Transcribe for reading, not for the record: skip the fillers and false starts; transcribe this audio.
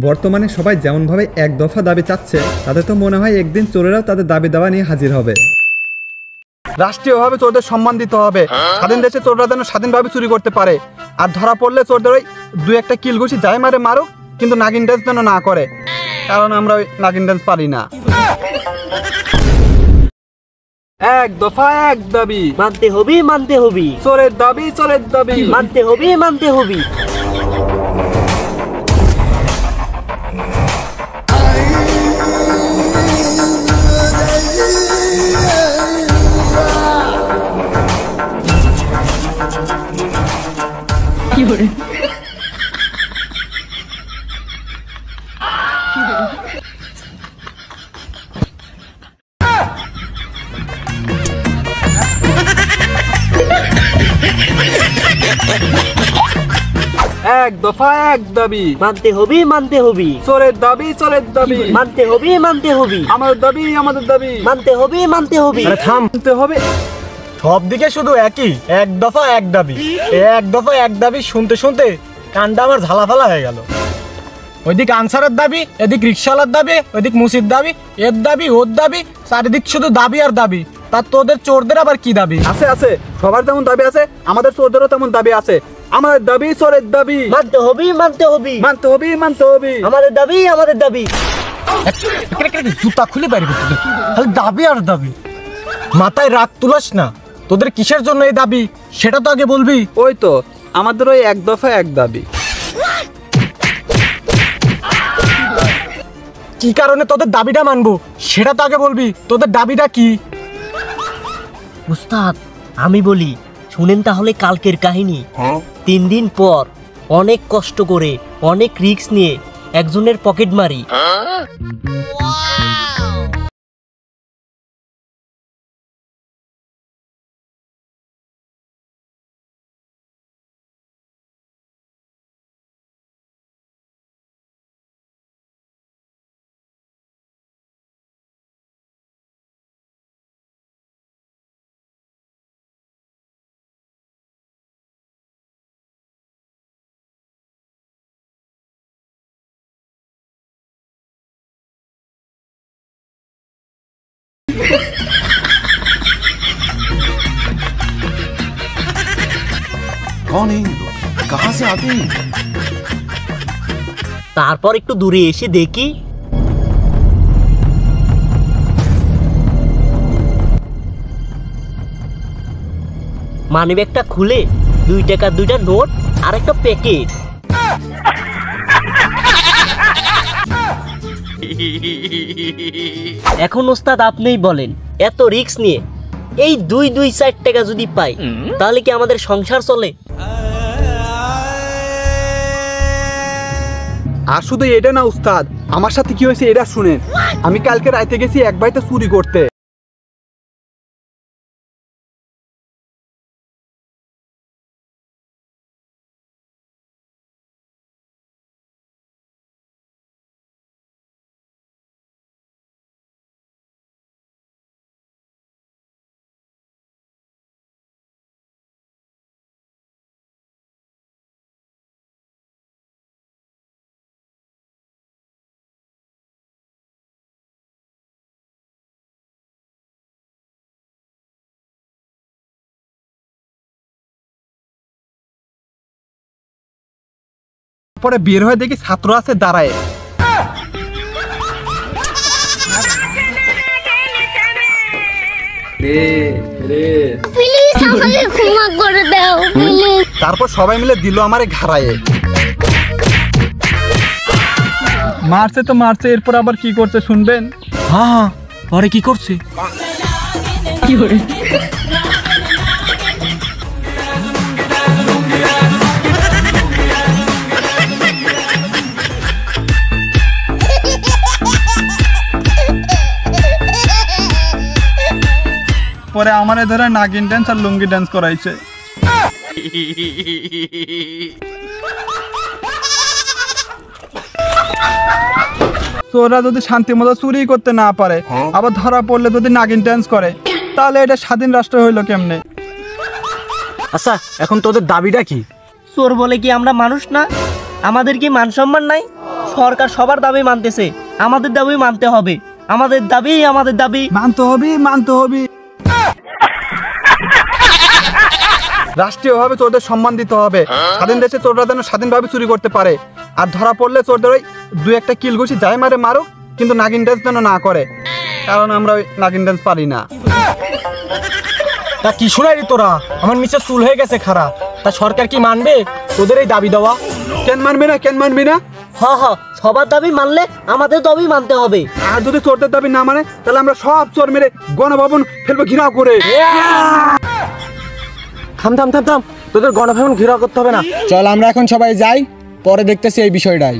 বর্তমানে সবাই যেমনভাবে এক দফা দাবি চাচ্ছে, তাতে তো মনে হয় একদিন চোরেরাও তাদের দাবি দাওয়া নিয়ে হাজির হবে। রাষ্ট্রীয়ভাবে চোরদের সম্মান দিতে হবে। স্বাধীন দেশে চোররা যেন স্বাধীনভাবে চুরি করতে পারে। আর ধরা পড়লে চোরদের ওই দুই একটা কিল ঘুষি যাই মারে মারুক, কিন্তু নাগিন ডান্স যেন না করে, কারণ আমরা ওই নাগিন ডান্স পারি না। এক দফা এক দাবি মানতে হবে, মানতে হবে। চোরের দাবি চোরের দাবি মানতে হবে, মানতে হবে। এক দফা এক দাবি মানতে হবে, মানতে হবে। চোরের দাবি চোরের দাবি মানতে হবে, মানতে হবে। আমাদের দাবি আমাদের দাবি মানতে হবে, মানতে হবে। মানতে হবে। সব দিকে শুধু একই, এক দফা এক দাবি। এক দফা এক দাবি শুনতে শুনতে কানটা আমার ঝালাফালা হয়ে গেল। ওইদিক আনসারের দাবি, এদিক রিক্সাওয়ালার দাবি, ওইদিক মুসির দাবি, এর দাবি ওর দাবি, চারিদিক শুধু দাবি আর দাবি। তার তোদের চোরদের আবার কি দাবি? আছে আছে, সবার যেমন দাবি আছে, আমাদের চোরদেরও তেমন দাবি আছে। আমাদের দাবি চোরের দাবি মানতে হবে, মানতে হবে। মানতে হবে মানতে হবে। আমাদের দাবি, আমাদের দাবি। জুতা খুলে পারবি তোদের, খালি দাবি আর দাবি। মাথায় রাগ তুলাস না, তোদের কিসের জন্য এই দাবি সেটা তো আগে বলবি। ওই তো আমাদের ওই এক দফা এক দাবি। কি কারণে তোদের দাবিটা মানবো সেটা তো আগে বলবি। তোদের দাবিটা কি? উস্তাদ আমি বলি, শুনেন তাহলে কালকের কাহিনী। 3 দিন পর অনেক কষ্ট করে, অনেক রিস্ক নিয়ে একজনের পকেট মারি। कौन है ये लोग? कहाँ से आते हैं? তারপর একটু দূরে এসে দেখি মানিব্যাগটা খুলে 2 টাকার 2টা নোট আর একটা প্যাকেট। এখন ওস্তাদ আপনিই বলেন, এত রিস্ক নিয়ে এই 2-4 টাকা যদি পাই, তাহলে কি আমাদের সংসার চলে? আর শুধু এটা না উস্তাদ, আমার সাথে কি হয়েছে এটা শুনেন। আমি কালকে রাতে গেছি এক বাড়িতে চুরি করতে। পরে বের হয়ে দেখি ছাত্র আছে দাঁড়ায়। তারপর সবাই মিলে দিল আমারে ঘাড়ায়। মারছে তো মারছে, এরপর আবার কি করছে শুনবেন? হ্যাঁ হ্যাঁ, পরে কি করছে? পরে আমারে ধরে নাগিন ডান্স আর লুঙ্গি ডান্স করাইছে। চোররা যদি শান্তি মতো চুরি করতে না পারে, আবার ধরা পড়লে যদি নাগিন ডান্স করে, তাহলে এটা স্বাধীন রাষ্ট্র হইলো কেমনে? আচ্ছা এখন তোদের দাবিটা কি? চোর বলে কি আমরা মানুষ না? আমাদের কি মান সম্মান নাই? সরকার সবার দাবি মানতেছে, আমাদের দাবি মানতে হবে। আমাদের দাবি মানতে হবে। রাষ্ট্রীয়ভাবে চোরদের সম্মান দিতে হবে। স্বাধীন দেশে চোররা যেন স্বাধীনভাবে চুরি করতে পারে। আর ধরা পড়লে চোরদের ওই দু একটা কিল ঘুষি যাই মারে মারুক, কিন্তু নাগিন ডান্স যেন না করে, কারণ আমরা ওই নাগিন ডান্স পারি না। তা কি শোনাই তোরা, আমার নিচে চুল হয়ে গেছে খারাপ। তা সরকার কি মানবে তোদের এই দাবি দেওয়া? কেন মানবি না? সবার দাবি মানলে আমাদের দাবি মানতে হবে। আর যদি চোরদের দাবি না মানে, তাহলে আমরা সব চোর মেরে গণভবন ফেলবো ঘিরাও করে। থাম, তোদের গণভবন ঘেরাও করতে হবে না। চল আমরা এখন সবাই যাই, পরে দেখতেছি এই বিষয়টাই।